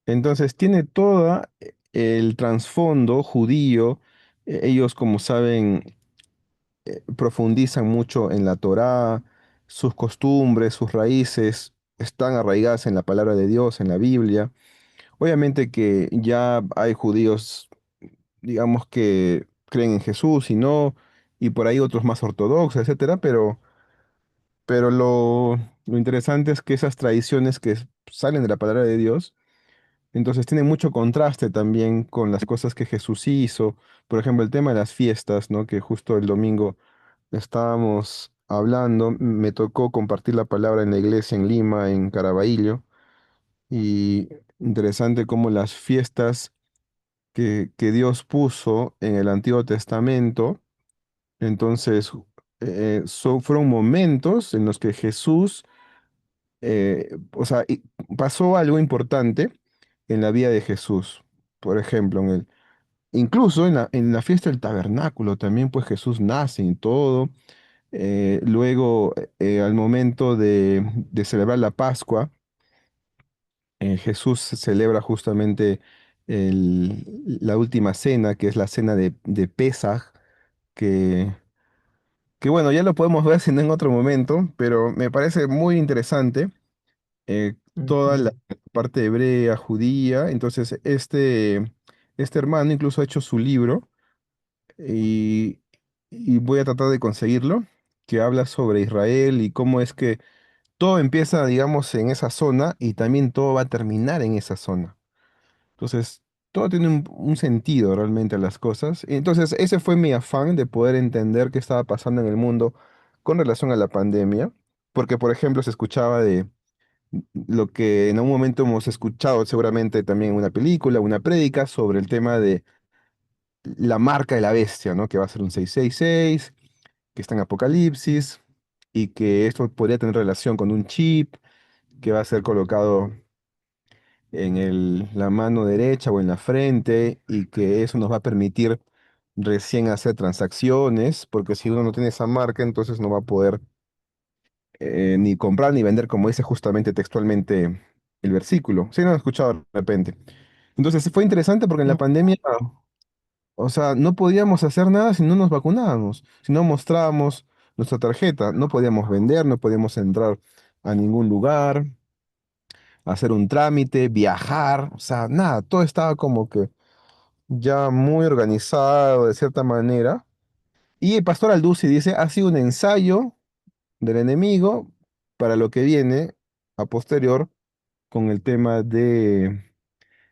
Entonces tiene todo el trasfondo judío. Ellos, como saben, profundizan mucho en la Torá, sus costumbres, sus raíces están arraigadas en la palabra de Dios, en la Biblia. Obviamente que ya hay judíos, digamos, que creen en Jesús y no, y por ahí otros más ortodoxos, etcétera, pero lo interesante es que esas tradiciones que salen de la palabra de Dios, entonces tienen mucho contraste también con las cosas que Jesús hizo. Por ejemplo, el tema de las fiestas, ¿no? Que justo el domingo estábamos hablando, me tocó compartir la palabra en la iglesia en Lima, en Caraballo, y interesante cómo las fiestas que Dios puso en el Antiguo Testamento, entonces fueron momentos en los que Jesús, o sea, pasó algo importante en la vida de Jesús. Por ejemplo, incluso en la fiesta del tabernáculo también, pues Jesús nace y todo. Luego, al momento de celebrar la Pascua, Jesús celebra justamente la última cena, que es la cena de Pesaj, que, que bueno, ya lo podemos ver si no en otro momento, pero me parece muy interesante toda la Ujú. parte hebrea, judía. Entonces, este hermano incluso ha hecho su libro y, y voy a tratar de conseguirlo, que habla sobre Israel y cómo es que todo empieza, digamos, en esa zona y también todo va a terminar en esa zona. Entonces, todo tiene un sentido realmente a las cosas. Entonces, ese fue mi afán de poder entender qué estaba pasando en el mundo con relación a la pandemia. Porque, por ejemplo, se escuchaba de lo que en algún momento hemos escuchado seguramente también en una película, una prédica sobre el tema de la marca de la bestia, ¿no? Que va a ser un 666, que está en Apocalipsis, y que esto podría tener relación con un chip que va a ser colocado en la mano derecha o en la frente y que eso nos va a permitir recién hacer transacciones, porque si uno no tiene esa marca, entonces no va a poder ni comprar ni vender, como dice justamente textualmente el versículo. Si no lo he escuchado de repente. Entonces fue interesante porque en la pandemia, o sea, no podíamos hacer nada si no nos vacunábamos, si no mostrábamos nuestra tarjeta, no podíamos vender, no podíamos entrar a ningún lugar, hacer un trámite, viajar, o sea, nada, todo estaba como que ya muy organizado de cierta manera. Y el pastor Alducci dice, ha sido un ensayo del enemigo para lo que viene a posterior con el tema de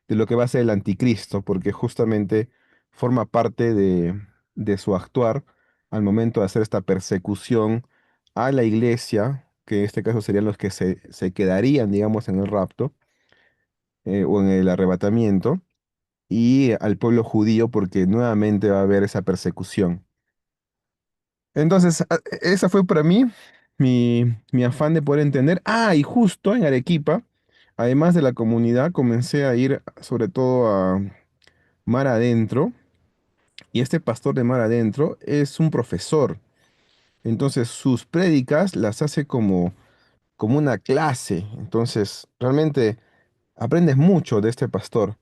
lo que va a ser el anticristo, porque justamente forma parte de su actuar al momento de hacer esta persecución a la iglesia, que en este caso serían los que se quedarían, digamos, en el rapto o en el arrebatamiento y al pueblo judío porque nuevamente va a haber esa persecución. Entonces, esa fue para mí mi afán de poder entender. Ah, y justo en Arequipa, además de la comunidad, comencé a ir sobre todo a Mar Adentro, y este pastor de Mar Adentro es un profesor. Entonces, sus prédicas las hace como una clase. Entonces, realmente aprendes mucho de este pastor.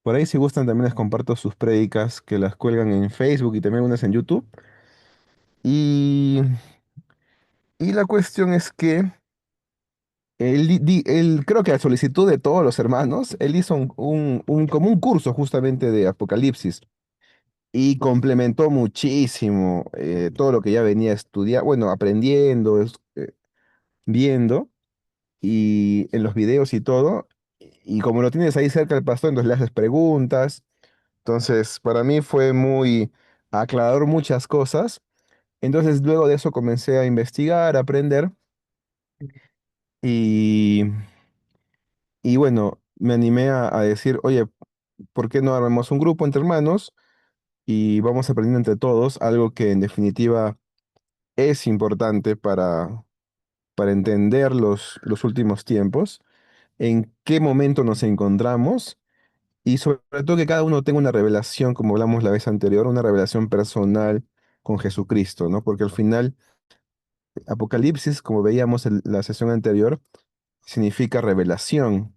Por ahí si gustan también les comparto sus prédicas que las cuelgan en Facebook y también unas en YouTube. Y, y la cuestión es que él, creo que a solicitud de todos los hermanos, él hizo como un curso justamente de Apocalipsis y complementó muchísimo todo lo que ya venía estudiando, bueno, aprendiendo, viendo y en los videos y todo. Y como lo tienes ahí cerca del pastor, entonces le haces preguntas. Entonces, para mí fue muy aclarador muchas cosas. Entonces, luego de eso comencé a investigar, a aprender y, y bueno, me animé a decir, oye, ¿por qué no armamos un grupo entre hermanos y vamos aprendiendo entre todos algo que en definitiva es importante para entender los últimos tiempos, en qué momento nos encontramos y sobre todo que cada uno tenga una revelación, como hablamos la vez anterior, una revelación personal con Jesucristo, ¿no? Porque al final Apocalipsis, como veíamos en la sesión anterior, significa revelación.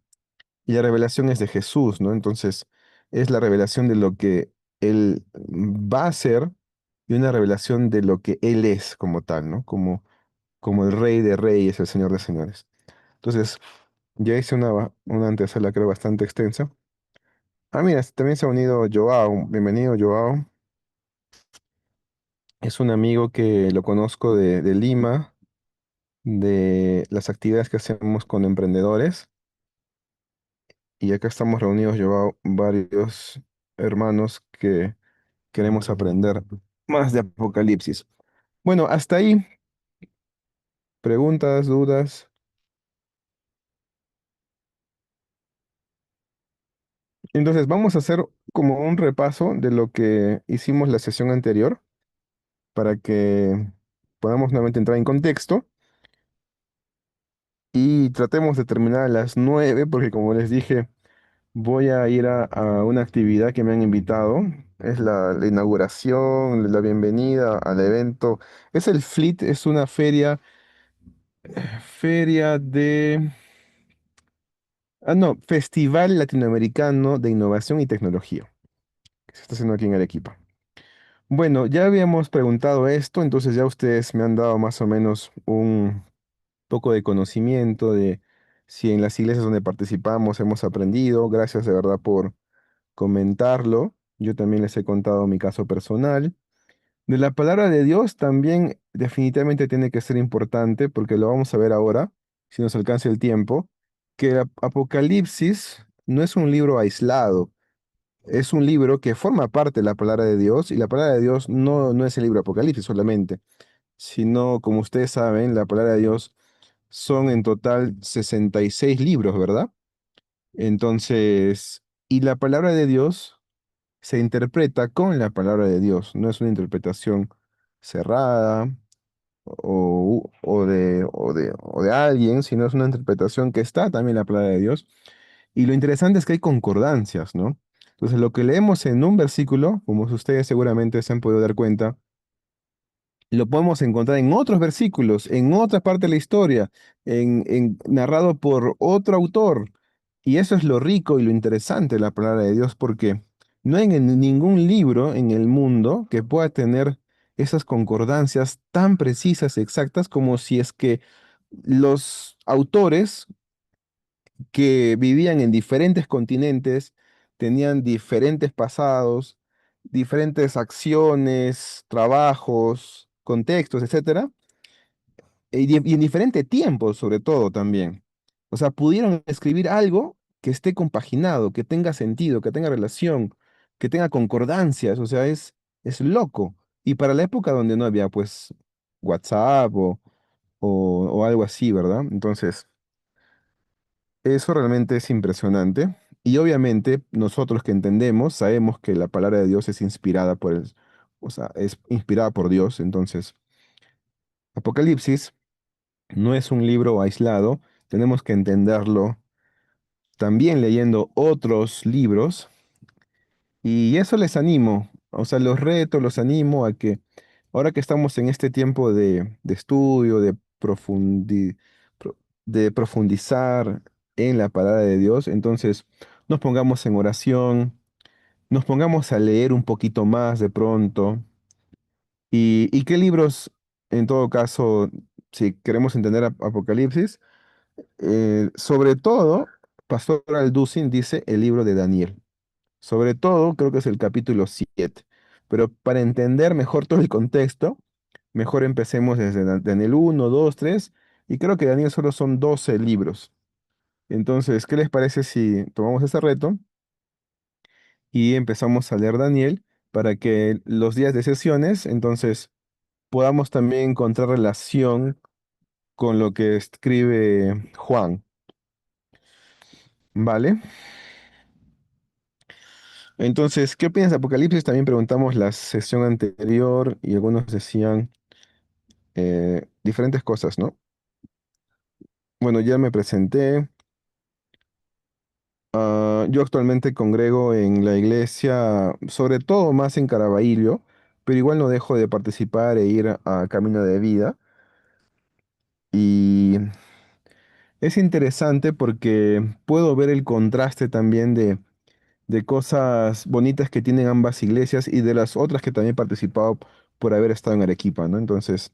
y la revelación es de Jesús, ¿no? Entonces, es la revelación de lo que Él va a ser y una revelación de lo que Él es como tal, ¿no? Como el Rey de Reyes, el Señor de Señores. Entonces, ya hice una antesala, creo, bastante extensa. Ah, mira, también se ha unido Joao. Bienvenido, Joao. Es un amigo que lo conozco de Lima, de las actividades que hacemos con emprendedores. Y acá estamos reunidos, Joao, varios hermanos que queremos aprender más de Apocalipsis. Bueno, hasta ahí, preguntas, dudas. Entonces, vamos a hacer como un repaso de lo que hicimos la sesión anterior para que podamos nuevamente entrar en contexto y tratemos de terminar a las 9 porque como les dije, voy a ir a una actividad que me han invitado. Es la inauguración, la bienvenida al evento. Es el FLIT, es una feria de... Ah, no, Festival Latinoamericano de Innovación y Tecnología, que se está haciendo aquí en Arequipa. Bueno, ya habíamos preguntado esto, entonces ya ustedes me han dado más o menos un poco de conocimiento de si en las iglesias donde participamos hemos aprendido. Gracias de verdad por comentarlo. Yo también les he contado mi caso personal. De la palabra de Dios también definitivamente tiene que ser importante, porque lo vamos a ver ahora, si nos alcanza el tiempo, que Apocalipsis no es un libro aislado, es un libro que forma parte de la palabra de Dios, y la palabra de Dios no es el libro Apocalipsis solamente, sino, como ustedes saben, la palabra de Dios son en total 66 libros, ¿verdad? Entonces, y la palabra de Dios se interpreta con la palabra de Dios, no es una interpretación cerrada o de alguien, sino es una interpretación que está también en la palabra de Dios. Y lo interesante es que hay concordancias, ¿no? Entonces, lo que leemos en un versículo, como ustedes seguramente se han podido dar cuenta, lo podemos encontrar en otros versículos, en otra parte de la historia, narrado por otro autor. Y eso es lo rico y lo interesante de la palabra de Dios, porque no hay ningún libro en el mundo que pueda tener esas concordancias tan precisas y exactas como si es que los autores que vivían en diferentes continentes, tenían diferentes pasados, diferentes acciones, trabajos, contextos, etcétera, y en diferente tiempo, sobre todo también. O sea, pudieron escribir algo que esté compaginado, que tenga sentido, que tenga relación, que tenga concordancias, o sea, es loco. Y para la época donde no había, pues, WhatsApp o algo así, ¿verdad? Entonces, eso realmente es impresionante. Y obviamente nosotros que entendemos, sabemos que la palabra de Dios es inspirada o sea, es inspirada por Dios. Entonces, Apocalipsis no es un libro aislado, tenemos que entenderlo también leyendo otros libros. Y eso les animo, o sea, los reto, los animo a que ahora que estamos en este tiempo de estudio, pro- de profundizar en la palabra de Dios, entonces nos pongamos en oración, nos pongamos a leer un poquito más de pronto. ¿Y qué libros, en todo caso, si queremos entender Apocalipsis? Sobre todo, Pastor Alducin dice el libro de Daniel. Sobre todo, creo que es el capítulo 7. Pero para entender mejor todo el contexto, mejor empecemos desde Daniel 1, 2, 3. Y creo que Daniel solo son 12 libros. Entonces, ¿qué les parece si tomamos ese reto y empezamos a leer Daniel para que los días de sesiones, entonces, podamos también encontrar relación con lo que escribe Juan? ¿Vale? Entonces, ¿qué opinas de Apocalipsis? También preguntamos la sesión anterior y algunos decían diferentes cosas, ¿no? Bueno, ya me presenté. Yo actualmente congrego en la iglesia, sobre todo más en Caraballo, pero igual no dejo de participar e ir a Camino de Vida. Y es interesante porque puedo ver el contraste también de cosas bonitas que tienen ambas iglesias y de las otras que también he participado por haber estado en Arequipa, ¿no? Entonces,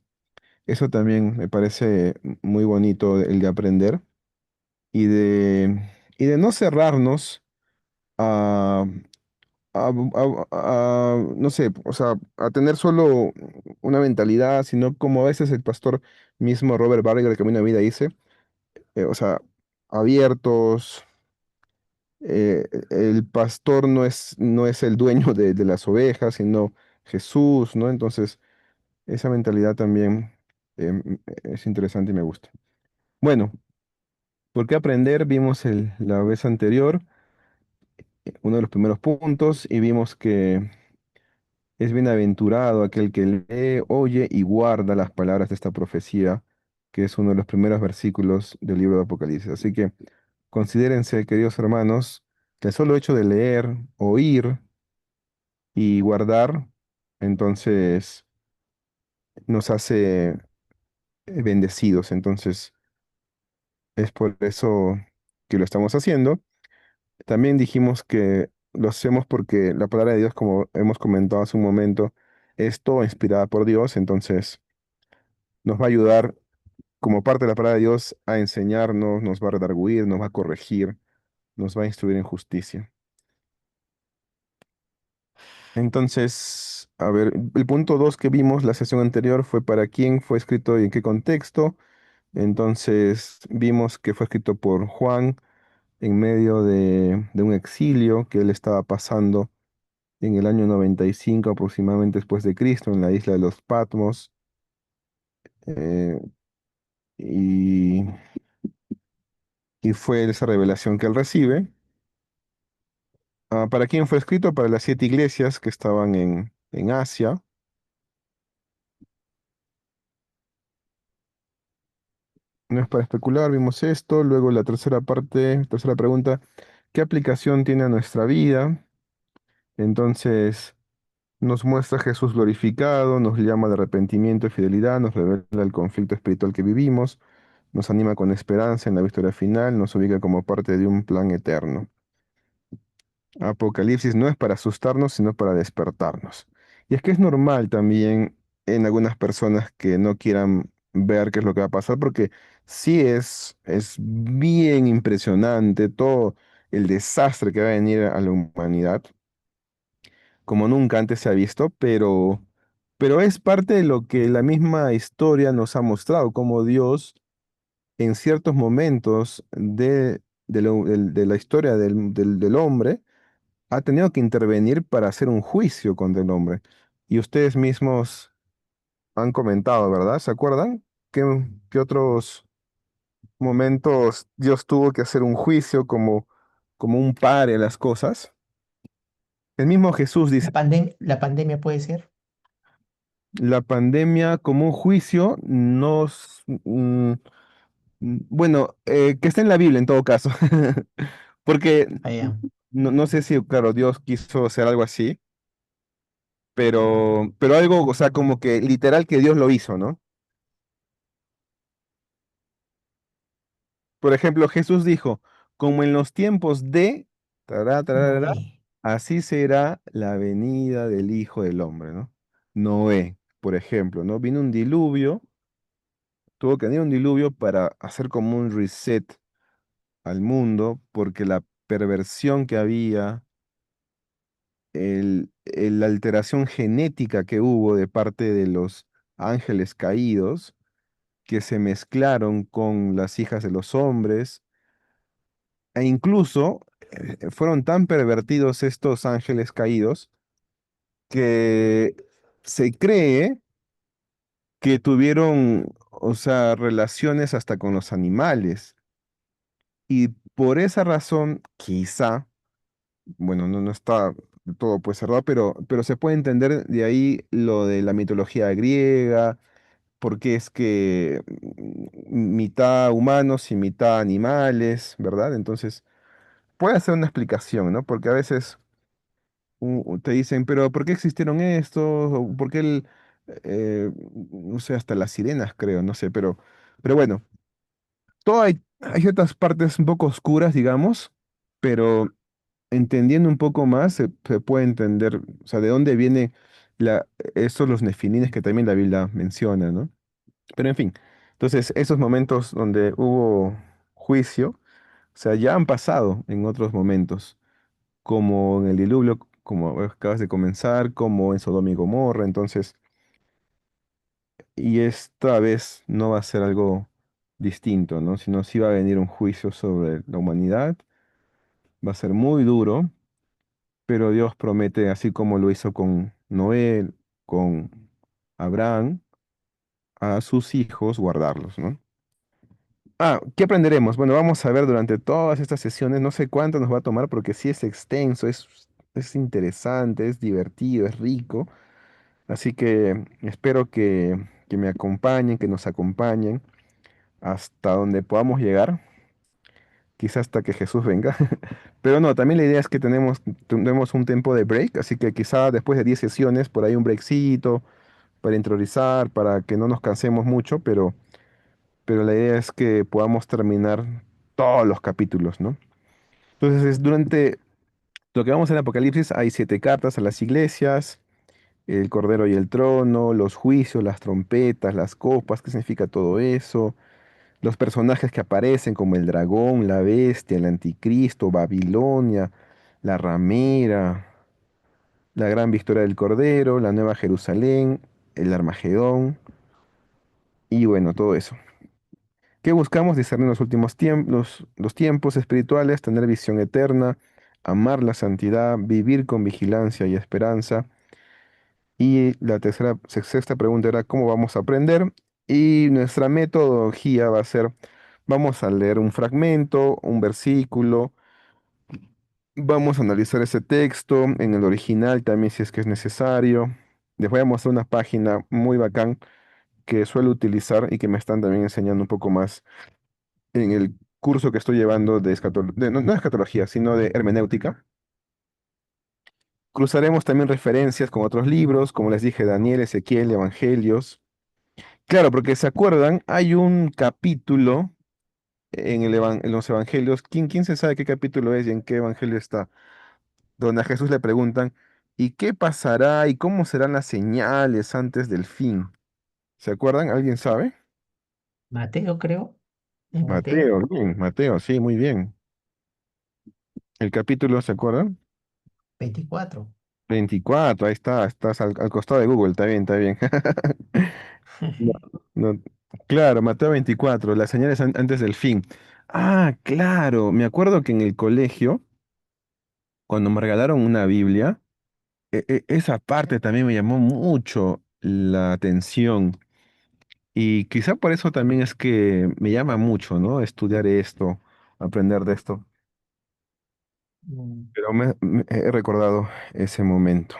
eso también me parece muy bonito el de aprender y y de no cerrarnos a, no sé, o sea, a tener solo una mentalidad, sino como a veces el pastor mismo Robert Barriga de Camino de Vida dice, o sea, abiertos. El pastor no es el dueño de las ovejas, sino Jesús, ¿no? Entonces, esa mentalidad también es interesante y me gusta. Bueno, ¿por qué aprender? Vimos la vez anterior uno de los primeros puntos y vimos que es bienaventurado aquel que lee, oye y guarda las palabras de esta profecía, que es uno de los primeros versículos del libro de Apocalipsis. Así que considérense, queridos hermanos, que el solo hecho de leer, oír y guardar, entonces nos hace bendecidos. Entonces es por eso que lo estamos haciendo. También dijimos que lo hacemos porque la palabra de Dios, como hemos comentado hace un momento, es toda inspirada por Dios, entonces nos va a ayudar como parte de la palabra de Dios a enseñarnos, nos va a redarguir, nos va a corregir, nos va a instruir en justicia. Entonces, a ver, el punto 2 que vimos la sesión anterior fue para quién fue escrito y en qué contexto. Entonces, vimos que fue escrito por Juan en medio de un exilio que él estaba pasando en el año 95 aproximadamente después de Cristo en la isla de los Patmos. eh, y, y fue esa revelación que él recibe. ¿Para quién fue escrito? Para las 7 iglesias que estaban en Asia. No es para especular, vimos esto. Luego la tercera parte, tercera pregunta, ¿qué aplicación tiene a nuestra vida? Entonces nos muestra a Jesús glorificado, nos llama de arrepentimiento y fidelidad, nos revela el conflicto espiritual que vivimos, nos anima con esperanza en la victoria final, nos ubica como parte de un plan eterno. Apocalipsis no es para asustarnos, sino para despertarnos. Y es que es normal también en algunas personas que no quieran ver qué es lo que va a pasar, porque sí es bien impresionante todo el desastre que va a venir a la humanidad, como nunca antes se ha visto, pero es parte de lo que la misma historia nos ha mostrado, como Dios en ciertos momentos de la historia del hombre, ha tenido que intervenir para hacer un juicio contra el hombre. Y ustedes mismos han comentado, ¿verdad? ¿Se acuerdan? ¿Qué otros momentos Dios tuvo que hacer un juicio como un padre a las cosas? El mismo Jesús dice, La pandemia puede ser. la pandemia como un juicio bueno, que está en la Biblia en todo caso. Porque Allá. no sé si, claro, Dios quiso hacer algo así, pero algo, o sea, como que literal que Dios lo hizo, ¿no? Por ejemplo, Jesús dijo, como en los tiempos de, tará, Noé. así será la venida del Hijo del Hombre, ¿no? Noé, por ejemplo, ¿no? Vino un diluvio, tuvo que venir un diluvio para hacer como un reset al mundo, porque la perversión que había, la alteración genética que hubo de parte de los ángeles caídos, que se mezclaron con las hijas de los hombres, e incluso fueron tan pervertidos estos ángeles caídos que se cree que tuvieron, o sea, relaciones hasta con los animales. Y por esa razón, quizá, bueno, no está todo pues cerrado, pero se puede entender de ahí lo de la mitología griega, porque es que mitad humanos y mitad animales, ¿verdad? Entonces, puede ser una explicación, ¿no? Porque a veces te dicen, pero ¿por qué existieron estos? ¿O por qué no sé, hasta las sirenas creo, no sé, pero bueno, hay ciertas partes un poco oscuras, digamos, pero entendiendo un poco más se puede entender, o sea, de dónde vienen estos los nefilines que también la Biblia menciona, ¿no? Pero en fin, entonces esos momentos donde hubo juicio, o sea, ya han pasado en otros momentos, como en el diluvio, como acabas de comenzar, como en Sodoma y Gomorra, entonces, y esta vez no va a ser algo distinto, ¿no? Sino sí va a venir un juicio sobre la humanidad, va a ser muy duro, pero Dios promete, así como lo hizo con Noé, con Abraham, a sus hijos guardarlos, ¿no? Ah, ¿qué aprenderemos? Bueno, vamos a ver durante todas estas sesiones, no sé cuánto nos va a tomar porque sí es extenso, es interesante, es divertido, es rico. Así que espero que me acompañen, que nos acompañen hasta donde podamos llegar, quizás hasta que Jesús venga. Pero no, también la idea es que tenemos un tiempo de break, así que quizá después de 10 sesiones, por ahí un breakcito para interiorizar, para que no nos cansemos mucho, pero la idea es que podamos terminar todos los capítulos, ¿no? Entonces, durante lo que vamos en Apocalipsis, hay 7 cartas a las iglesias, el Cordero y el trono, los juicios, las trompetas, las copas, qué significa todo eso, los personajes que aparecen como el dragón, la bestia, el anticristo, Babilonia, la ramera, la gran victoria del Cordero, la nueva Jerusalén, el Armagedón y bueno, todo eso. ¿Qué buscamos? Discernir los últimos tiempos, los tiempos espirituales, tener visión eterna, amar la santidad, vivir con vigilancia y esperanza. Y la sexta pregunta era cómo vamos a aprender. Y nuestra metodología va a ser, vamos a leer un fragmento, un versículo, vamos a analizar ese texto en el original también si es que es necesario. Les voy a mostrar una página muy bacán que suelo utilizar y que me están también enseñando un poco más en el curso que estoy llevando de, no, no de escatología, sino de hermenéutica. Cruzaremos también referencias con otros libros, como les dije, Daniel, Ezequiel, Evangelios. Claro, porque se acuerdan, hay un capítulo en los Evangelios. ¿Quién se sabe qué capítulo es y en qué Evangelio está? Donde a Jesús le preguntan, ¿y qué pasará y cómo serán las señales antes del fin? ¿Se acuerdan? ¿Alguien sabe? Mateo, creo. ¿Es Mateo? Mateo, bien, Mateo, sí, muy bien. El capítulo, ¿se acuerdan? 24. 24, ahí está, estás al costado de Google, está bien, está bien. No, no, claro, Mateo 24, las señales antes del fin. Ah, claro, me acuerdo que en el colegio, cuando me regalaron una Biblia, esa parte también me llamó mucho la atención. Y quizá por eso también es que me llama mucho, ¿no? Estudiar esto, aprender de esto. Mm, Pero he recordado ese momento.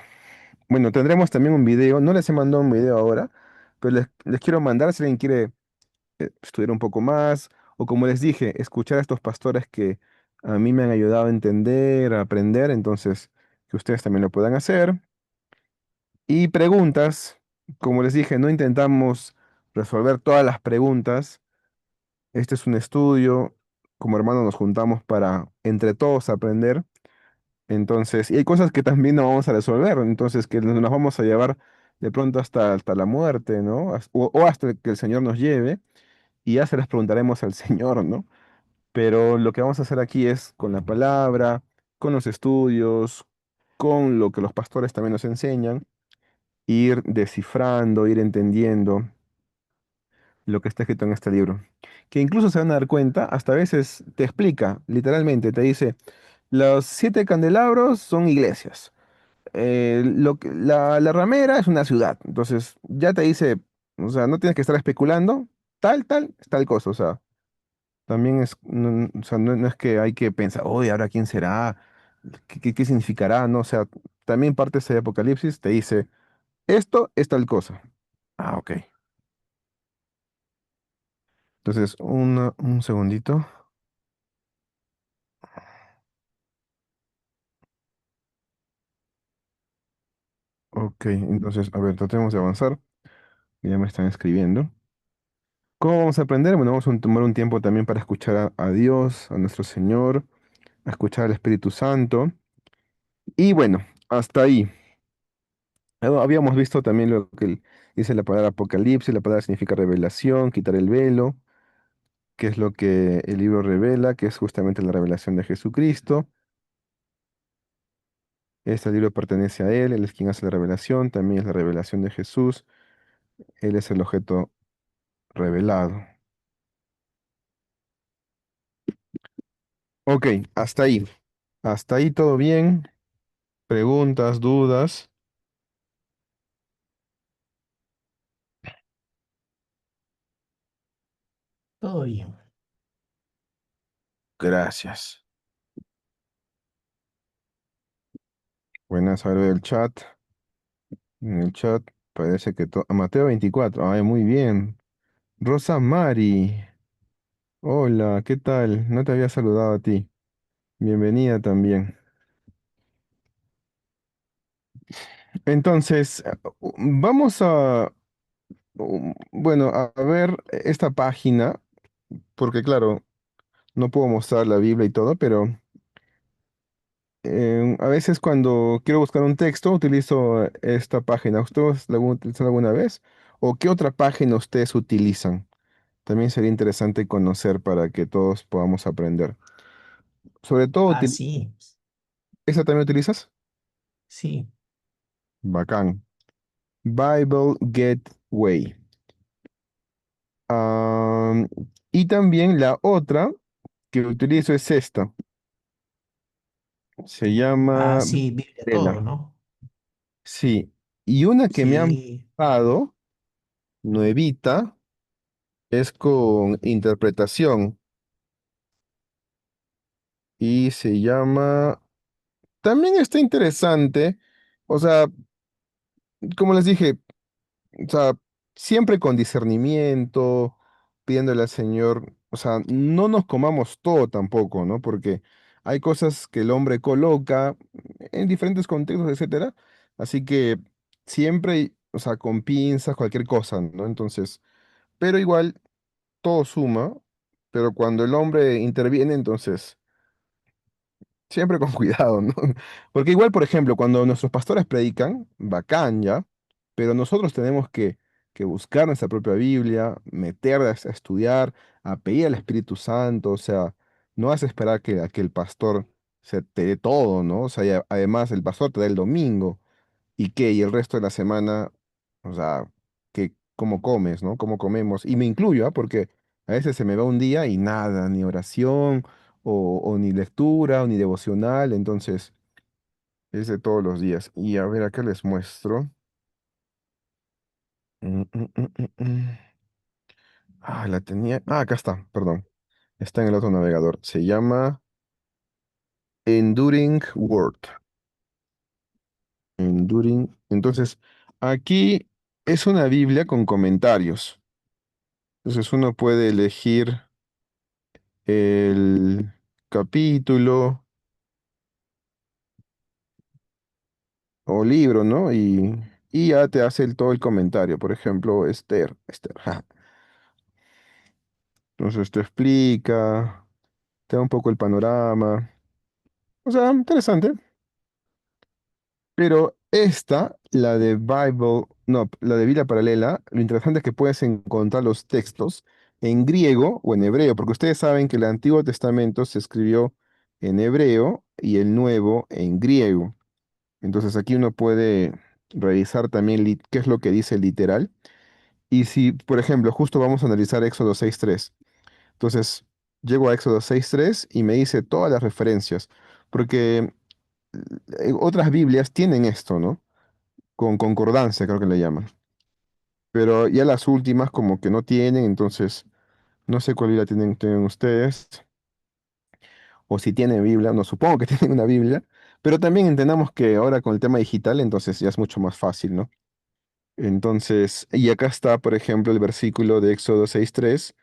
Bueno, tendremos también un video, no les he mandado un video ahora, pero les quiero mandar si alguien quiere estudiar un poco más, o como les dije, escuchar a estos pastores que a mí me han ayudado a entender, a aprender, entonces que ustedes también lo puedan hacer. Y preguntas, como les dije, no intentamos resolver todas las preguntas. Este es un estudio, como hermanos nos juntamos para entre todos aprender. Entonces, y hay cosas que también no vamos a resolver, entonces que nos vamos a llevar de pronto hasta la muerte, ¿no? O hasta que el Señor nos lleve, y ya se las preguntaremos al Señor, ¿no? Pero lo que vamos a hacer aquí es con la palabra, con los estudios, con lo que los pastores también nos enseñan, ir descifrando, ir entendiendo lo que está escrito en este libro. Que incluso se van a dar cuenta, hasta a veces te explica, literalmente, te dice, los 7 candelabros son iglesias. La ramera es una ciudad. Entonces, ya te dice, o sea, no tienes que estar especulando, tal, es tal cosa, o sea. También es, o sea, no es que hay que pensar, oye, ¿ahora quién será? ¿Qué significará? No, o sea, también parte ese Apocalipsis, te dice, esto es tal cosa. Ah, ok. Entonces, un segundito. Ok, entonces, a ver, tratemos de avanzar. Ya me están escribiendo. ¿Cómo vamos a aprender? Bueno, vamos a tomar un tiempo también para escuchar a Dios, a nuestro Señor, a escuchar al Espíritu Santo. Y bueno, hasta ahí. Habíamos visto también lo que dice la palabra Apocalipsis. La palabra significa revelación, quitar el velo, que es lo que el libro revela, que es justamente la revelación de Jesucristo. Este libro pertenece a Él es quien hace la revelación, también es la revelación de Jesús. Él es el objeto revelado. Ok, hasta ahí. Hasta ahí todo bien. Preguntas, dudas. Todo bien. Gracias. Buenas, a ver el chat. En el chat parece que Mateo 24. Ay, muy bien. Rosa Mari. Hola, ¿qué tal? No te había saludado a ti. Bienvenida también. Entonces, vamos a, bueno, a ver esta página, porque claro, no puedo mostrar la Biblia y todo, pero a veces cuando quiero buscar un texto utilizo esta página. ¿Ustedes la han utilizado alguna vez? ¿O qué otra página ustedes utilizan? También sería interesante conocer para que todos podamos aprender. Sobre todo, Ah, sí, ¿esa también utilizas? sí. Bacán. Bible Gateway. Ah, y también la otra que utilizo es esta. Se Ah, llama sí, Biblia todo, Vela. ¿no? Sí. Y una que me han Sí. dado, nuevita, es con interpretación y se llama... También está interesante. O sea, como les dije, o sea, siempre con discernimiento, pidiéndole al Señor, o sea, no nos comamos todo tampoco, ¿no? Porque hay cosas que el hombre coloca en diferentes contextos, etcétera. Así que siempre, o sea, con pinzas, cualquier cosa, ¿no? Entonces, pero igual todo suma, pero cuando el hombre interviene, entonces siempre con cuidado, ¿no? Porque igual, por ejemplo, cuando nuestros pastores predican, bacán ya, pero nosotros tenemos que buscar nuestra propia Biblia, meterla a estudiar, a pedir al Espíritu Santo, o sea, no vas a esperar que, a que el pastor se te dé todo, ¿no? O sea, y además el pastor te da el domingo, ¿y qué? Y el resto de la semana, o sea, que cómo comes, ¿no? ¿Cómo comemos? Y me incluyo, ¿ah? Porque a veces se me va un día y nada, ni oración, o ni lectura, o ni devocional, entonces es de todos los días. Y a ver, acá les muestro. Mm, mm, mm, mm. La tenía. Acá está, perdón. Está en el otro navegador. Se llama Enduring Word. Enduring. Entonces, aquí es una Biblia con comentarios. Entonces uno puede elegir el capítulo o libro, ¿no? Y ya te hace todo el comentario. Por ejemplo, Esther. Esther. Ja. Entonces te explica, te da un poco el panorama. O sea, interesante. Pero esta, la de Bible, no, la de Biblia Paralela, lo interesante es que puedes encontrar los textos en griego o en hebreo, porque ustedes saben que el Antiguo Testamento se escribió en hebreo y el Nuevo en griego. Entonces aquí uno puede revisar también qué es lo que dice el literal. Y si, por ejemplo, justo vamos a analizar Éxodo 6:3. Entonces, llego a Éxodo 6:3 y me dice todas las referencias, porque otras Biblias tienen esto, ¿no? Con concordancia, creo que le llaman. Pero ya las últimas como que no tienen, entonces no sé cuál Biblia tienen ustedes, o si tienen Biblia, no supongo que tienen una Biblia, pero también entendamos que ahora con el tema digital, entonces ya es mucho más fácil, ¿no? Entonces, y acá está, por ejemplo, el versículo de Éxodo 6:3,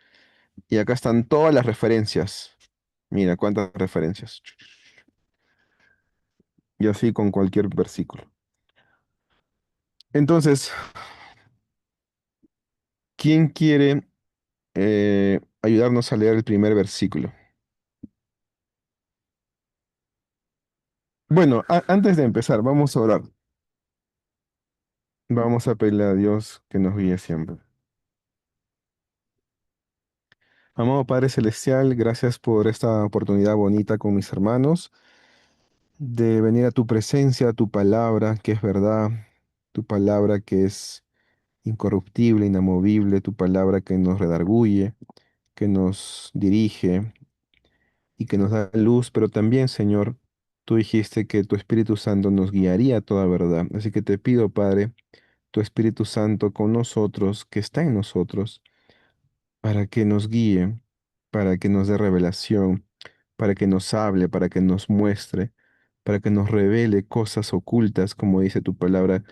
y acá están todas las referencias. Mira cuántas referencias. Y así con cualquier versículo. Entonces, ¿quién quiere? ayudarnos a leer el primer versículo. Bueno, antes de empezar, vamos a orar. Vamos a pedirle a Dios que nos guíe siempre. Amado Padre Celestial, gracias por esta oportunidad bonita con mis hermanos de venir a tu presencia, a tu palabra, que es verdad, tu palabra que es incorruptible, inamovible, tu palabra que nos redarguye, que nos dirige y que nos da luz, pero también, Señor, tú dijiste que tu Espíritu Santo nos guiaría a toda verdad. Así que te pido, Padre, tu Espíritu Santo con nosotros, que está en nosotros, para que nos guíe, para que nos dé revelación, para que nos hable, para que nos muestre, para que nos revele cosas ocultas, como dice tu palabra.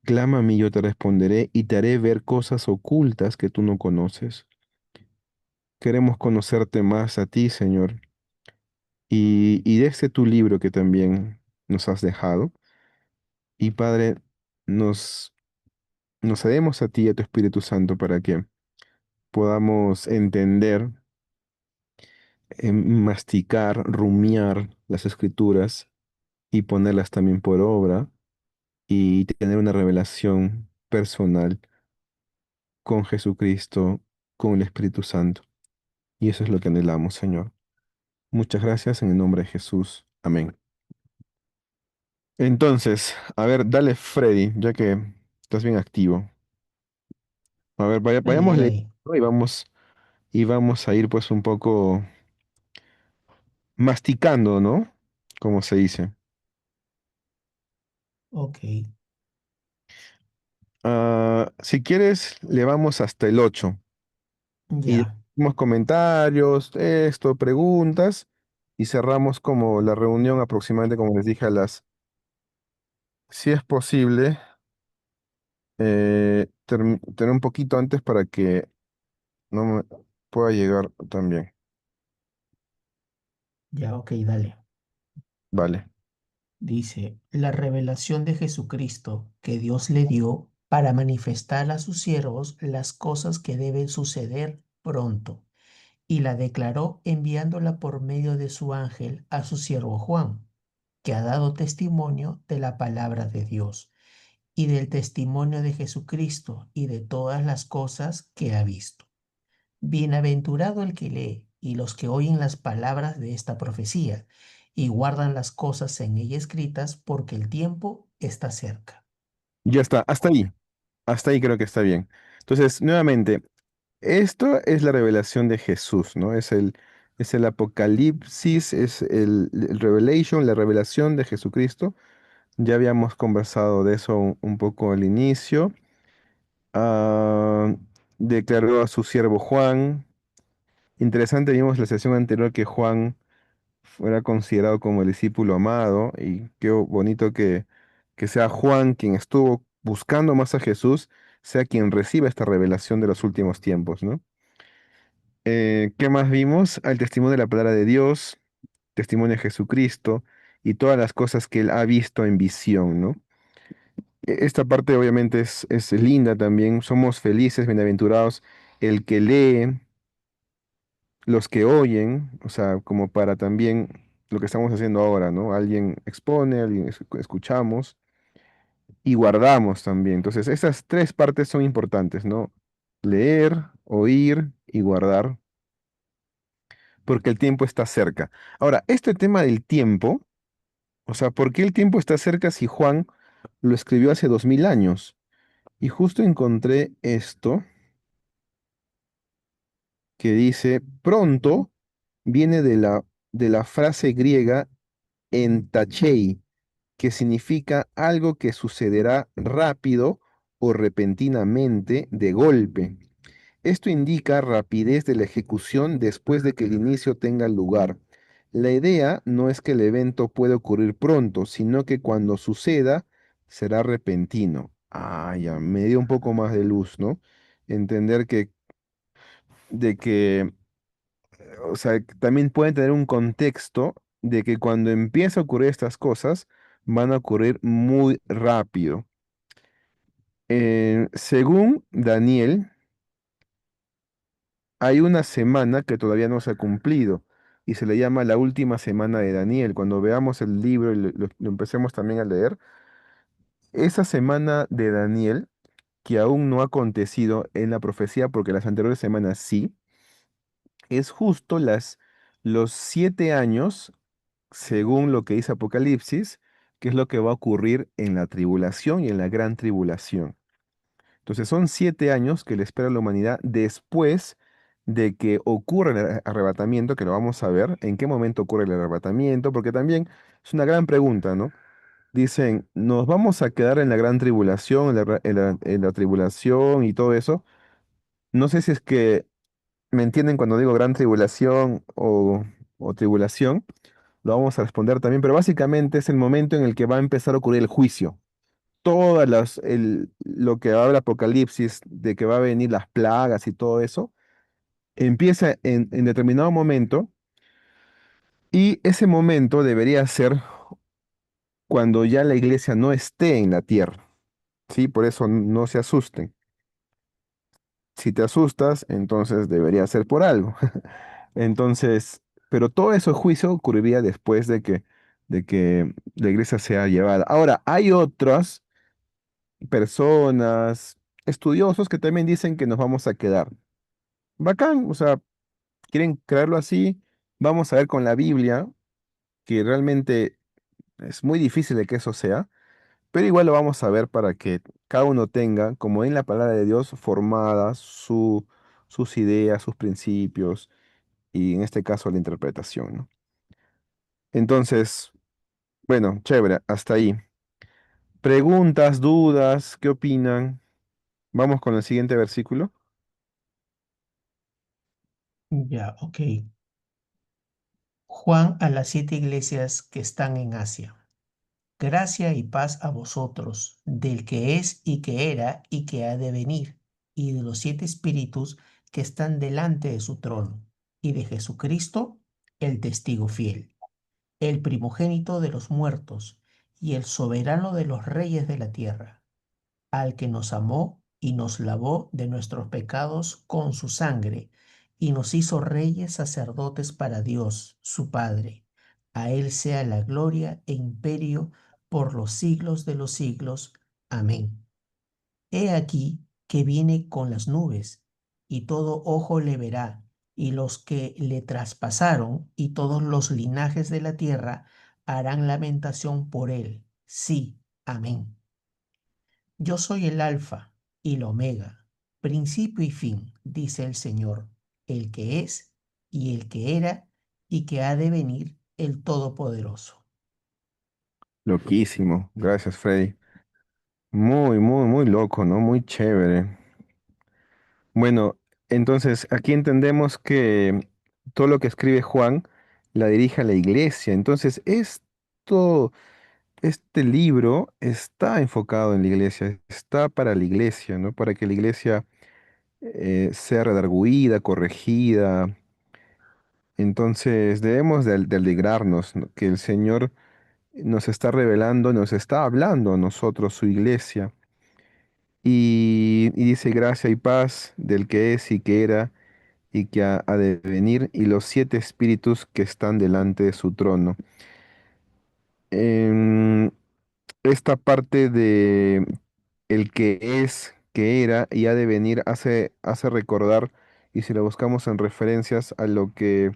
Clama a mí, yo te responderé y te haré ver cosas ocultas que tú no conoces. Queremos conocerte más a ti, Señor, y de este tu libro que también nos has dejado. Y Padre, nos, nos cedemos a ti y a tu Espíritu Santo para que podamos entender, masticar, rumiar las Escrituras y ponerlas también por obra y tener una revelación personal con Jesucristo, con el Espíritu Santo. Y eso es lo que anhelamos, Señor. Muchas gracias en el nombre de Jesús. Amén. Entonces, a ver, dale Freddy, ya que estás bien activo. A ver, Dale, vayamos leyendo dale. y vamos a ir pues un poco masticando, ¿no? Como se dice. Ok, Si quieres, le vamos hasta el 8 y ya, hacemos comentarios, esto, preguntas y cerramos como la reunión aproximadamente, como les dije, si es posible, tener un poquito antes para que no me pueda llegar también. ya, ok, dale. Vale. Dice, la revelación de Jesucristo que Dios le dio para manifestar a sus siervos las cosas que deben suceder pronto, y la declaró enviándola por medio de su ángel a su siervo Juan, que ha dado testimonio de la palabra de Dios y del testimonio de Jesucristo y de todas las cosas que ha visto. Bienaventurado el que lee y los que oyen las palabras de esta profecía y guardan las cosas en ella escritas, porque el tiempo está cerca. Ya está, hasta ahí. Hasta ahí creo que está bien. Entonces, nuevamente, esto es la revelación de Jesús, ¿no? Es el Apocalipsis, es el Revelation, la revelación de Jesucristo. Ya habíamos conversado de eso un poco al inicio. Ah, declaró a su siervo Juan. Interesante, vimos la sesión anterior que Juan fuera considerado como el discípulo amado y qué bonito que sea Juan quien estuvo buscando más a Jesús, sea quien reciba esta revelación de los últimos tiempos, ¿no? ¿Qué más vimos? Al testimonio de la palabra de Dios, testimonio de Jesucristo y todas las cosas que él ha visto en visión, ¿no? Esta parte obviamente es linda también, somos felices, bienaventurados, el que lee, los que oyen, o sea, como para también lo que estamos haciendo ahora, ¿no? Alguien expone, alguien escuchamos y guardamos también. Entonces, esas tres partes son importantes, ¿no? Leer, oír y guardar, porque el tiempo está cerca. Ahora, este tema del tiempo, o sea, ¿por qué el tiempo está cerca si Juan lo escribió hace 2000 años? Y justo encontré esto que dice, pronto viene de la frase griega entachei, que significa algo que sucederá rápido o repentinamente de golpe. Esto indica rapidez de la ejecución después de que el inicio tenga lugar. La idea no es que el evento pueda ocurrir pronto, sino que cuando suceda será repentino. Ah, ya, me dio un poco más de luz, ¿no? Entender de que, o sea, también pueden tener un contexto de que cuando empieza a ocurrir estas cosas, van a ocurrir muy rápido. Según Daniel, hay una semana que todavía no se ha cumplido y se le llama la última semana de Daniel. Cuando veamos el libro y lo empecemos también a leer, esa semana de Daniel, que aún no ha acontecido en la profecía, porque las anteriores semanas sí, es justo los 7 años, según lo que dice Apocalipsis, que es lo que va a ocurrir en la tribulación y en la gran tribulación. Entonces son 7 años que le espera a la humanidad después de que ocurra el arrebatamiento, que lo vamos a ver, en qué momento ocurre el arrebatamiento, porque también es una gran pregunta, ¿no? Dicen, ¿nos vamos a quedar en la gran tribulación, en la tribulación y todo eso? No sé si es que me entienden cuando digo gran tribulación o tribulación, lo vamos a responder también, pero básicamente es el momento en el que va a empezar a ocurrir el juicio. Lo que habla Apocalipsis de que va a venir las plagas y todo eso, empieza en determinado momento y ese momento debería ser cuando ya la iglesia no esté en la tierra, ¿sí? Por eso no se asusten. Si te asustas, entonces debería ser por algo. Entonces, pero todo ese juicio ocurriría después de que la iglesia sea llevada. Ahora, hay otras personas, estudiosos que también dicen que nos vamos a quedar. Bacán, o sea, quieren creerlo así. Vamos a ver con la Biblia, que realmente es muy difícil de que eso sea, pero igual lo vamos a ver para que cada uno tenga, como en la palabra de Dios, formadas sus ideas, sus principios y en este caso la interpretación, ¿no? Entonces, bueno, chévere, hasta ahí. Preguntas, dudas, ¿qué opinan? Vamos con el siguiente versículo. Ya, ok. Juan a las 7 iglesias que están en Asia. Gracia y paz a vosotros, del que es y que era y que ha de venir, y de los 7 espíritus que están delante de su trono, y de Jesucristo, el testigo fiel, el primogénito de los muertos, y el soberano de los reyes de la tierra, al que nos amó y nos lavó de nuestros pecados con su sangre, y nos hizo reyes sacerdotes para Dios, su Padre. A Él sea la gloria e imperio por los siglos de los siglos. Amén. He aquí que viene con las nubes, y todo ojo le verá, y los que le traspasaron, y todos los linajes de la tierra harán lamentación por él. Sí, amén. Yo soy el Alfa y el Omega, principio y fin, dice el Señor, el que es y el que era y que ha de venir, el Todopoderoso. Loquísimo, gracias Freddy. Muy, muy, muy loco, ¿no? Muy chévere. Bueno, entonces aquí entendemos que todo lo que escribe Juan la dirige a la iglesia. Entonces, este libro está enfocado en la iglesia, está para la iglesia, ¿no? Para que la iglesia sea redarguida, corregida. Entonces, debemos de alegrarnos, ¿no? Que el Señor nos está revelando, nos está hablando a nosotros, su iglesia. Y dice gracia y paz del que es y que era y que ha de venir, y los 7 espíritus que están delante de su trono. En esta parte de el que es, que era y ha de venir hace recordar, y si lo buscamos en referencias a lo que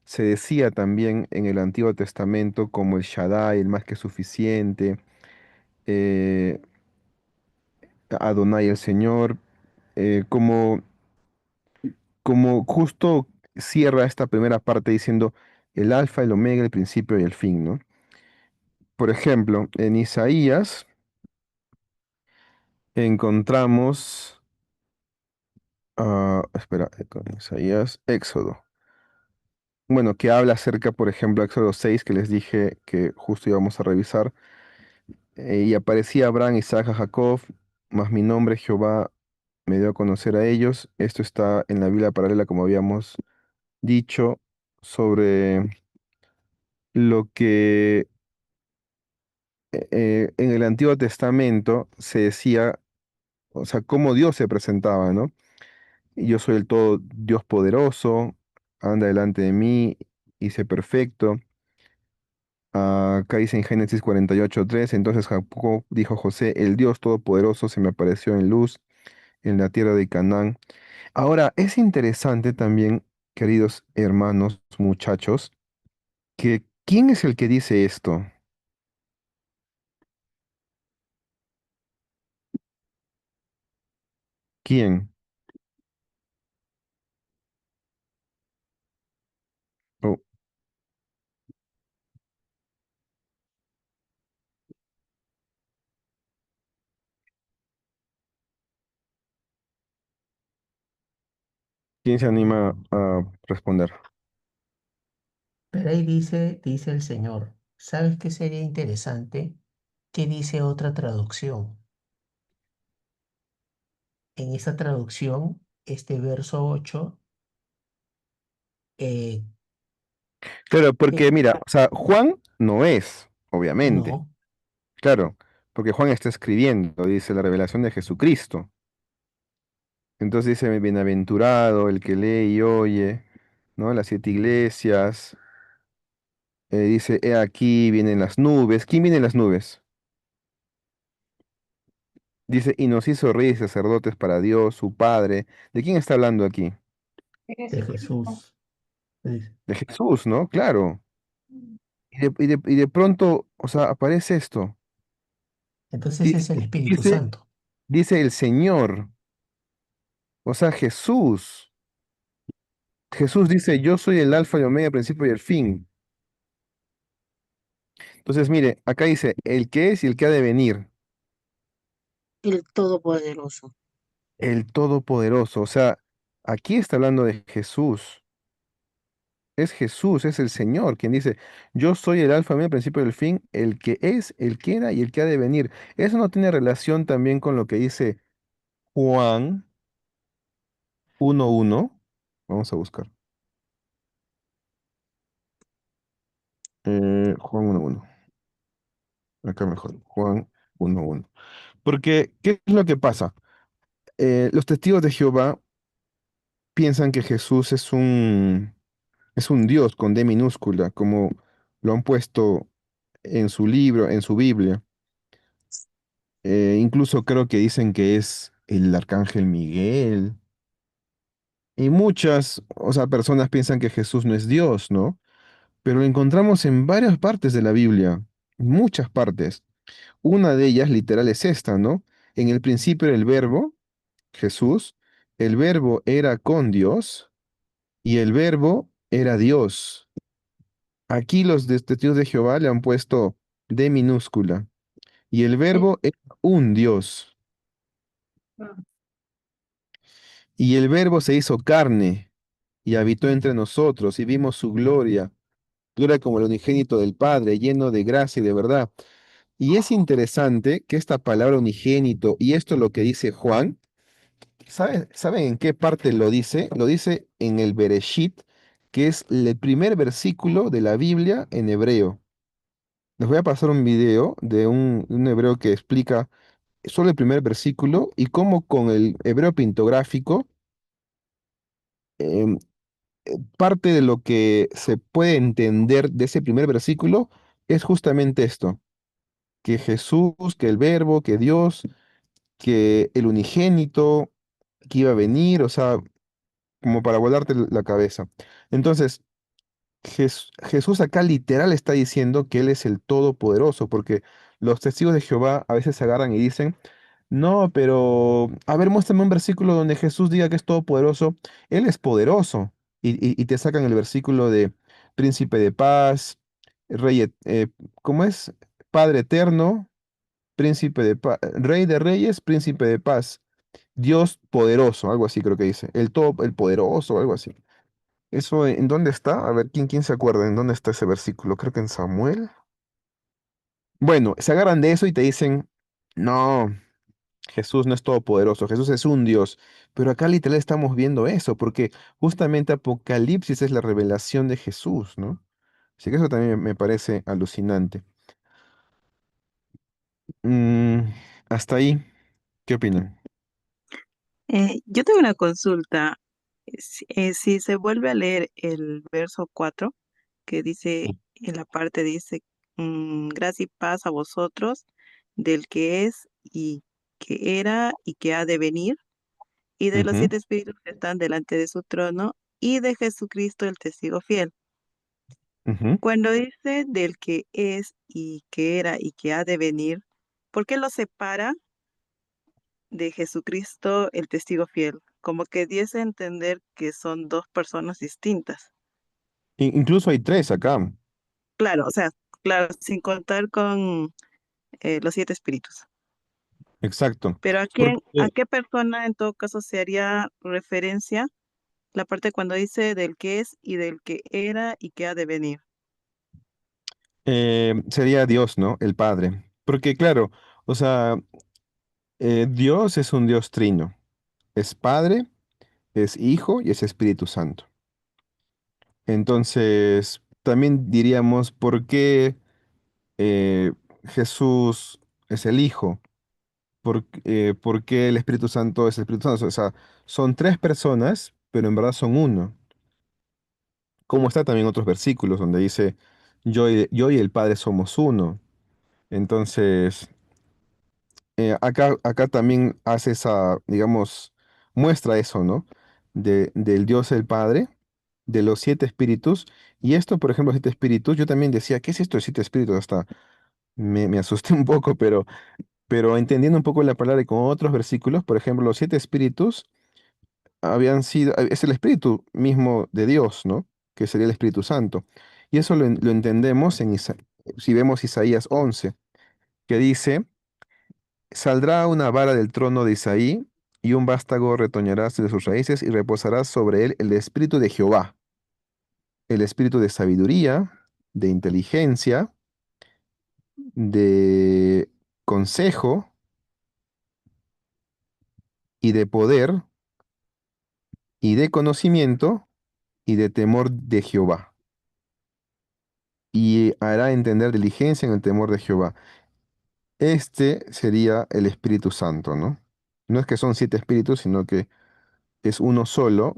se decía también en el Antiguo Testamento como el Shaddai, el más que suficiente, eh, Adonai el Señor, como justo cierra esta primera parte diciendo el alfa, el omega, el principio y el fin, ¿no? Por ejemplo, en Isaías encontramos, espera, con Isaías, Éxodo. Bueno, que habla acerca, por ejemplo, Éxodo 6, que les dije que justo íbamos a revisar. Y aparecía Abraham, Isaac, a Jacob, mas mi nombre Jehová me dio a conocer a ellos. Esto está en la Biblia paralela, como habíamos dicho, sobre lo que en el Antiguo Testamento se decía, o sea, cómo Dios se presentaba, ¿no? yo soy el todo Dios poderoso, anda delante de mí y sé perfecto. Acá dice en Génesis 48:3, entonces Jacob dijo a José, el Dios todopoderoso se me apareció en luz en la tierra de Canaán. Ahora, es interesante también, queridos hermanos, muchachos, que ¿quién es el que dice esto? ¿Quién? ¿O quién se anima a responder? Pero ahí dice el Señor, ¿sabes qué sería interesante? ¿Qué dice otra traducción? En esa traducción, este verso 8, eh, Claro, porque eh, mira, o sea, Juan no es, obviamente, no, claro, porque Juan está escribiendo, dice la revelación de Jesucristo. Entonces dice, bienaventurado el que lee y oye, ¿no? Las siete iglesias. Dice, he aquí vienen las nubes. ¿Quién viene en las nubes? Dice, y nos hizo reyes y sacerdotes para Dios, su Padre. ¿De quién está hablando aquí? de Jesús. Dice. De Jesús, ¿no? Claro. Y de pronto, o sea, aparece esto. Entonces Di- es el Espíritu Dice, Santo. dice el Señor, o sea, Jesús. Jesús dice, yo soy el alfa y omega, el principio y el fin. Entonces, mire, acá dice, el que es y el que ha de venir, el Todopoderoso. el Todopoderoso. O sea, aquí está hablando de Jesús. Es Jesús, es el Señor quien dice, yo soy el alfa, y el principio y el fin, el que es, el que era y el que ha de venir. Eso no tiene relación también con lo que dice Juan 1:1. Vamos a buscar. Juan 1:1. Acá mejor. Juan 1:1. Porque, ¿qué es lo que pasa? Los testigos de Jehová piensan que Jesús es un Dios con D minúscula, como lo han puesto en su libro, en su Biblia. Incluso creo que dicen que es el arcángel Miguel. Y muchas, o sea, personas piensan que Jesús no es Dios, ¿no? Pero lo encontramos en varias partes de la Biblia, muchas partes. Una de ellas literal es esta, ¿no? En el principio era el verbo, Jesús, el verbo era con Dios y el verbo era Dios. Aquí los testigos de Jehová le han puesto D minúscula y el Eh, verbo es un Dios. Y el verbo se hizo carne y habitó entre nosotros y vimos su gloria, gloria como el unigénito del Padre, lleno de gracia y de verdad. Y es interesante que esta palabra unigénito, y esto es lo que dice Juan, ¿saben en qué parte lo dice? Lo dice en el Bereshit, que es el primer versículo de la Biblia en hebreo. Les voy a pasar un video de un hebreo que explica solo el primer versículo y cómo con el hebreo pintográfico em, parte de lo que se puede entender de ese primer versículo es justamente esto, que Jesús, que el Verbo, que Dios, que el unigénito, que iba a venir, o sea, como para volarte la cabeza. Entonces, Jesús acá literal está diciendo que Él es el Todopoderoso, porque los testigos de Jehová a veces se agarran y dicen, no, pero, a ver, muéstrame un versículo donde Jesús diga que es todopoderoso. Él es poderoso. Y te sacan el versículo de príncipe de paz, rey, ¿cómo es? Padre eterno, príncipe de paz, rey de reyes, príncipe de paz, Dios poderoso, algo así creo que dice. El todo, el poderoso, algo así. ¿Eso en dónde está? A ver, ¿quién se acuerda en dónde está ese versículo? Creo que en Samuel. Bueno, se agarran de eso y te dicen, no. Jesús no es todopoderoso, Jesús es un Dios. Pero acá literal estamos viendo eso, porque justamente Apocalipsis es la revelación de Jesús, ¿no? Así que eso también me parece alucinante. Mm, hasta ahí, ¿qué opinan? Yo tengo una consulta. Si se vuelve a leer el verso 4 que dice, en la parte dice, gracia y paz a vosotros, del que es y que era y que ha de venir, y de los Ujú, siete espíritus que están delante de su trono, y de Jesucristo el testigo fiel. ujú. Cuando dice del que es y que era y que ha de venir, ¿por qué lo separa de Jesucristo el testigo fiel? Como que diese a entender que son dos personas distintas. Incluso hay tres acá. Claro, o sea, claro, sin contar con los siete espíritus. Exacto. Pero a Porque qué persona en todo caso se haría referencia la parte cuando dice del que es y del que era y que ha de venir? sería Dios, ¿no? El Padre. Porque claro, o sea, Dios es un Dios trino. Es Padre, es Hijo y es Espíritu Santo. Entonces, también diríamos, ¿por qué Jesús es el Hijo? ¿Por qué el Espíritu Santo es el Espíritu Santo? O sea, son tres personas, pero en verdad son uno. Como está también en otros versículos donde dice, yo y el Padre somos uno. Entonces, acá también hace esa, digamos, muestra eso, ¿no? Del Dios el Padre, de los siete espíritus. Y esto, por ejemplo, los siete espíritus, yo también decía, ¿qué es esto de siete espíritus? Hasta me asusté un poco, pero entendiendo un poco la palabra y con otros versículos, por ejemplo, los siete espíritus habían sido, es el espíritu mismo de Dios, ¿no? Que sería el Espíritu Santo. Y eso lo entendemos si vemos Isaías 11, que dice, saldrá una vara del trono de Isaí, y un vástago retoñará de sus raíces, y reposará sobre él el espíritu de Jehová, el espíritu de sabiduría, de inteligencia, de consejo y de poder y de conocimiento y de temor de Jehová. Y hará entender diligencia en el temor de Jehová. Este sería el Espíritu Santo, ¿no? No es que son siete espíritus, sino que es uno solo,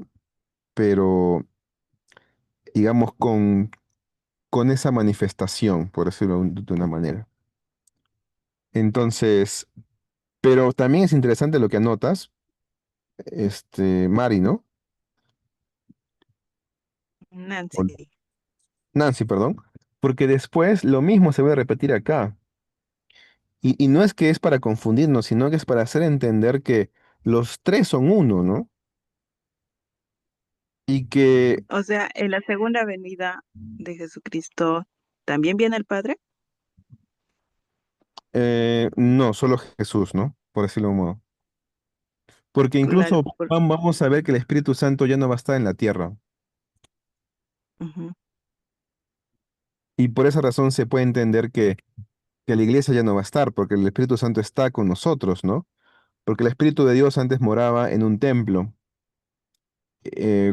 pero digamos con esa manifestación, por decirlo de una manera. Entonces, pero también es interesante lo que anotas, Mari, ¿no? O Nancy. Nancy, perdón, porque después lo mismo se va a repetir acá. Y no es que es para confundirnos, sino que es para hacer entender que los tres son uno, ¿no? Y que O sea, en la segunda venida de Jesucristo, ¿también viene el Padre? no, solo Jesús, ¿no? Por decirlo de un modo. Porque Claro, incluso vamos a ver que el Espíritu Santo ya no va a estar en la tierra. ujú. Y por esa razón se puede entender que la iglesia ya no va a estar, porque el Espíritu Santo está con nosotros, ¿no? Porque el Espíritu de Dios antes moraba en un templo.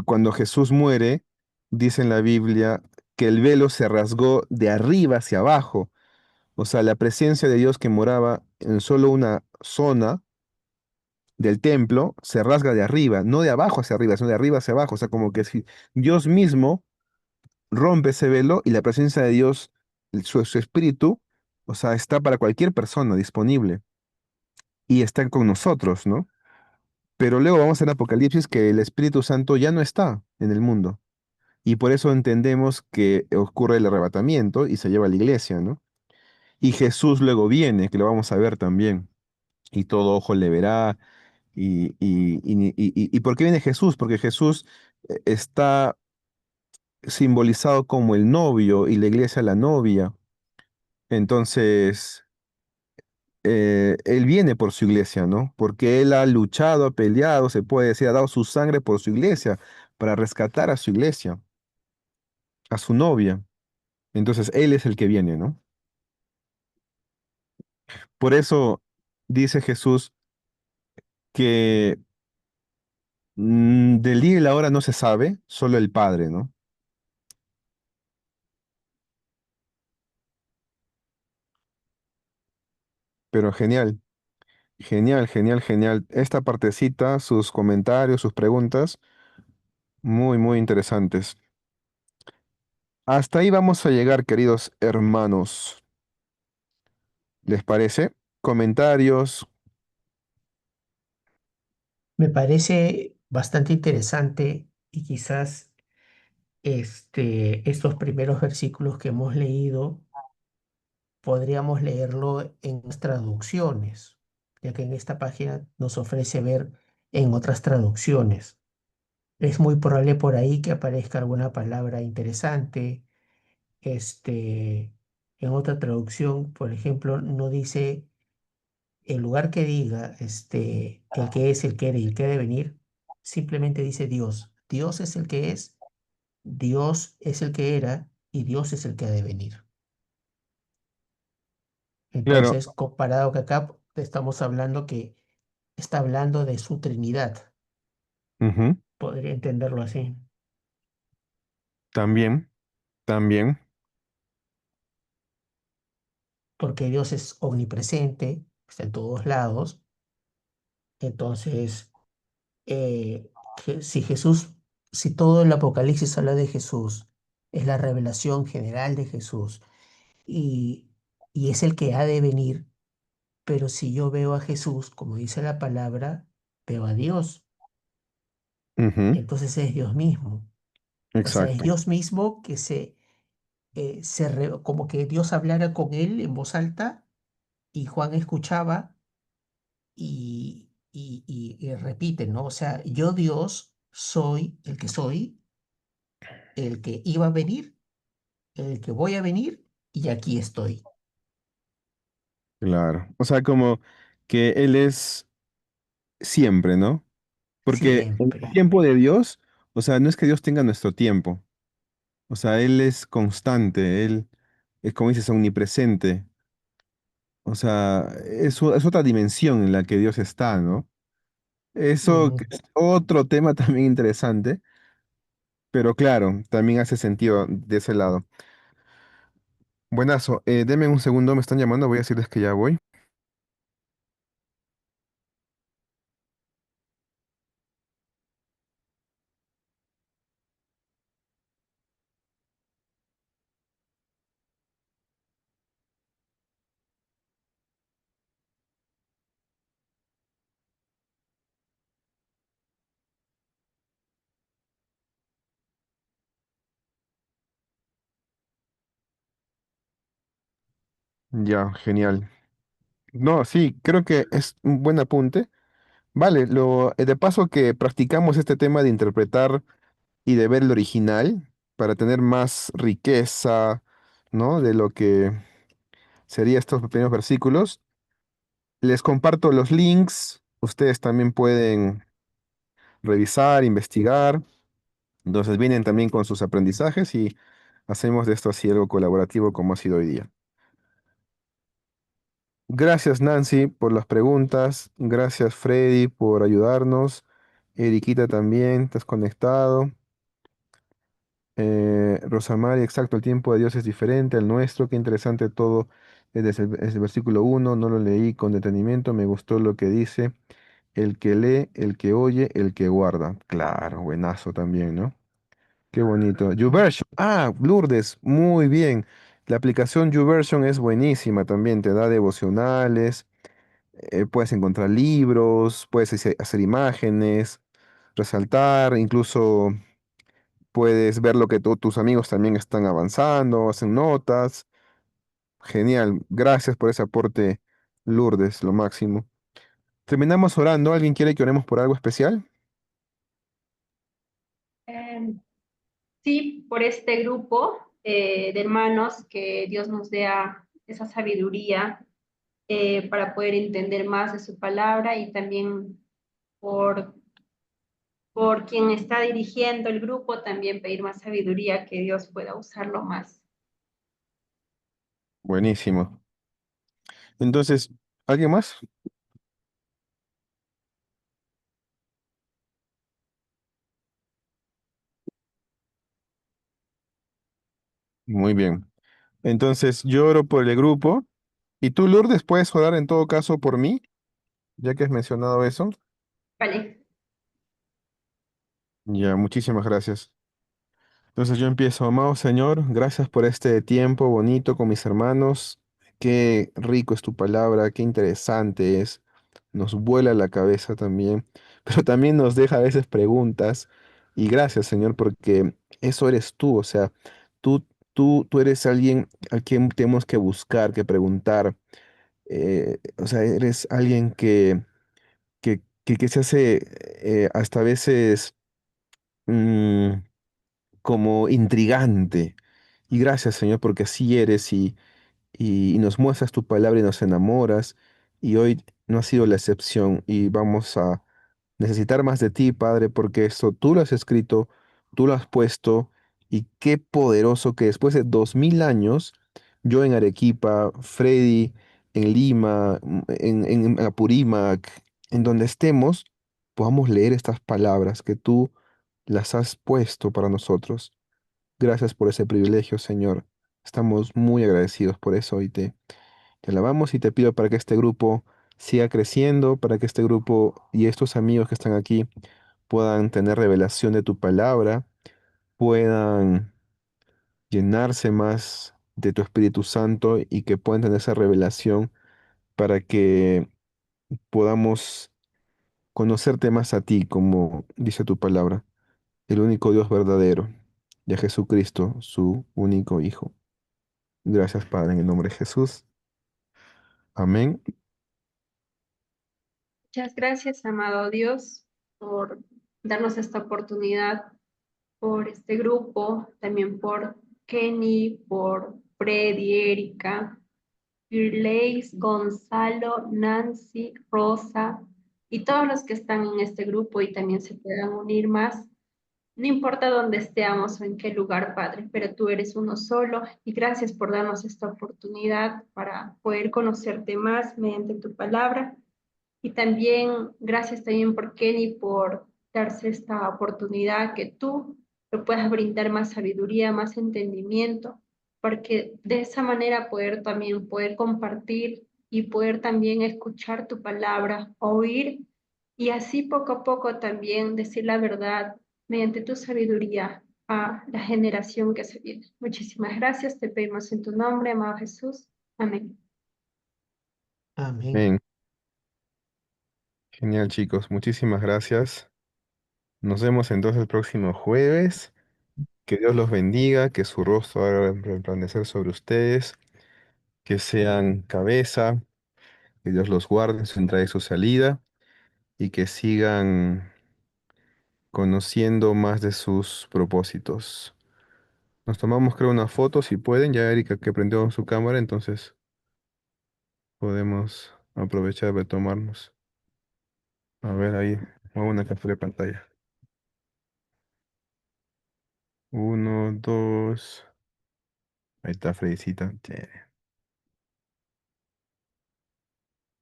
Cuando Jesús muere, dice en la Biblia que el velo se rasgó de arriba hacia abajo. O sea, la presencia de Dios que moraba en solo una zona del templo se rasga de arriba, no de abajo hacia arriba, sino de arriba hacia abajo. O sea, como que si Dios mismo rompe ese velo y la presencia de Dios, su espíritu, o sea, está para cualquier persona disponible y está con nosotros, ¿no? Pero luego vamos en Apocalipsis que el Espíritu Santo ya no está en el mundo. Y por eso entendemos que ocurre el arrebatamiento y se lleva a la iglesia, ¿no? Y Jesús luego viene, que lo vamos a ver también. Y todo ojo le verá. ¿Y por qué viene Jesús? Porque Jesús está simbolizado como el novio y la iglesia la novia. Entonces, él viene por su iglesia, ¿no? Porque él ha luchado, ha peleado, se puede decir, ha dado su sangre por su iglesia, para rescatar a su iglesia, a su novia. Entonces, él es el que viene, ¿no? Por eso dice Jesús que del día y la hora no se sabe, solo el Padre, ¿no? Pero genial. Genial, genial, genial. Esta partecita, sus comentarios, sus preguntas, muy, muy interesantes. Hasta ahí vamos a llegar, queridos hermanos. ¿Les parece? Comentarios. Me parece bastante interesante y quizás estos primeros versículos que hemos leído podríamos leerlo en las traducciones, ya que en esta página nos ofrece ver en otras traducciones. Es muy probable por ahí que aparezca alguna palabra interesante. Este, en otra traducción, por ejemplo, no dice, en lugar que diga el que es, el que era y el que ha de venir, simplemente dice Dios. Dios es el que es, Dios es el que era y Dios es el que ha de venir. Claro. Entonces, comparado que acá estamos hablando que está hablando de su Trinidad, Ujú. podría entenderlo así, También, también. porque Dios es omnipresente, está en todos lados. Entonces, si Jesús, si todo el Apocalipsis habla de Jesús, es la revelación general de Jesús y, y es el que ha de venir, pero si yo veo a Jesús, como dice la palabra, veo a Dios, Ujú. entonces es Dios mismo. O sea, es Exacto. Dios mismo que como que Dios hablara con él en voz alta y Juan escuchaba y repite, ¿no? O sea, yo Dios soy el que soy, el que iba a venir, el que voy a venir y aquí estoy. Claro. O sea, como que Él es siempre, ¿no? Porque en el Siempre. tiempo de Dios, o sea, no es que Dios tenga nuestro tiempo. O sea, Él es constante, Él es, como dices, omnipresente. O sea, es otra dimensión en la que Dios está, ¿no? Eso que Ujú. es otro tema también interesante, pero claro, también hace sentido de ese lado. Buenazo, denme un segundo, me están llamando, voy a decirles que ya voy. Ya, genial. No, sí, creo que es un buen apunte. Vale, de paso que practicamos este tema de interpretar y de ver el original para tener más riqueza, ¿no? De lo que sería estos pequeños versículos. Les comparto los links, ustedes también pueden revisar, investigar. Entonces vienen también con sus aprendizajes y hacemos de esto así algo colaborativo como ha sido hoy día. Gracias Nancy por las preguntas, gracias Freddy por ayudarnos, Eriquita también, estás conectado. Rosamari, exacto, el tiempo de Dios es diferente al nuestro, qué interesante todo desde el versículo 1, no lo leí con detenimiento, me gustó lo que dice, el que lee, el que oye, el que guarda. Claro, buenazo también, ¿no? Qué bonito. YouVersion, Lourdes, muy bien. La aplicación YouVersion es buenísima también, te da devocionales, puedes encontrar libros, puedes hacer imágenes, resaltar, incluso puedes ver lo que tus amigos también están avanzando, hacen notas. Genial. Gracias por ese aporte, Lourdes, lo máximo. Terminamos orando. ¿Alguien quiere que oremos por algo especial? Em, sí, por este grupo de hermanos, que Dios nos dé esa sabiduría para poder entender más de su palabra y también por, por quien está dirigiendo el grupo, también pedir más sabiduría, que Dios pueda usarlo más. Buenísimo. Entonces, ¿alguien más? Muy bien. Entonces, yo oro por el grupo. Y tú, Lourdes, puedes orar en todo caso por mí. Ya que has mencionado eso, Vale. ya, muchísimas gracias. Entonces yo empiezo, amado Señor, gracias por este tiempo bonito con mis hermanos. Qué rico es tu palabra, qué interesante es. Nos vuela la cabeza también, pero también nos deja a veces preguntas. Y gracias, Señor, porque eso eres tú, o sea, tú, tú eres alguien a quien tenemos que buscar, que preguntar. O sea, eres alguien que se hace hasta a veces mm, como intrigante. Y gracias, Señor, porque así eres y nos muestras tu palabra y nos enamoras. Y hoy no ha sido la excepción y vamos a necesitar más de ti, Padre, porque esto tú lo has escrito, tú lo has puesto y qué poderoso que después de 2000 años, yo en Arequipa, Freddy en Lima, en Apurímac, en donde estemos, podamos leer estas palabras que tú las has puesto para nosotros. Gracias por ese privilegio, Señor. Estamos muy agradecidos por eso y te alabamos y te pido para que este grupo siga creciendo, para que este grupo y estos amigos que están aquí puedan tener revelación de tu palabra, puedan llenarse más de tu Espíritu Santo y que puedan tener esa revelación para que podamos conocerte más a ti, como dice tu palabra, el único Dios verdadero, y a Jesucristo, su único Hijo. Gracias, Padre, en el nombre de Jesús. Amén. Muchas gracias, amado Dios, por darnos esta oportunidad, por este grupo, también por Kenny, por Freddy, Erika, Irleis, Gonzalo, Nancy, Rosa y todos los que están en este grupo y también se puedan unir más. No importa dónde estemos o en qué lugar, Padre, pero tú eres uno solo y gracias por darnos esta oportunidad para poder conocerte más mediante tu palabra. Y también gracias también por Kenny por darse esta oportunidad que tú le puedas brindar más sabiduría, más entendimiento, porque de esa manera poder también poder compartir y poder también escuchar tu palabra, oír y así poco a poco también decir la verdad mediante tu sabiduría a la generación que se viene. Muchísimas gracias, te pedimos en tu nombre, amado Jesús. Amén. Amén. Amén. Genial, chicos. Muchísimas gracias. Nos vemos entonces el próximo jueves. Que Dios los bendiga, que su rostro haga resplandecer sobre ustedes, que sean cabeza, que Dios los guarde en su entrada y su salida, y que sigan conociendo más de sus propósitos. Nos tomamos, creo, una foto, si pueden. Ya Erika que prendió su cámara, entonces podemos aprovechar de tomarnos. A ver, ahí, hago una captura de pantalla. Uno, dos. Ahí está Fredicita. Chévere.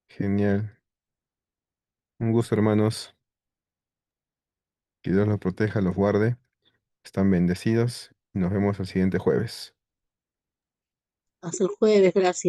Genial. Un gusto, hermanos. Que Dios los proteja, los guarde. Están bendecidos. Nos vemos el siguiente jueves. Hasta el jueves, gracias.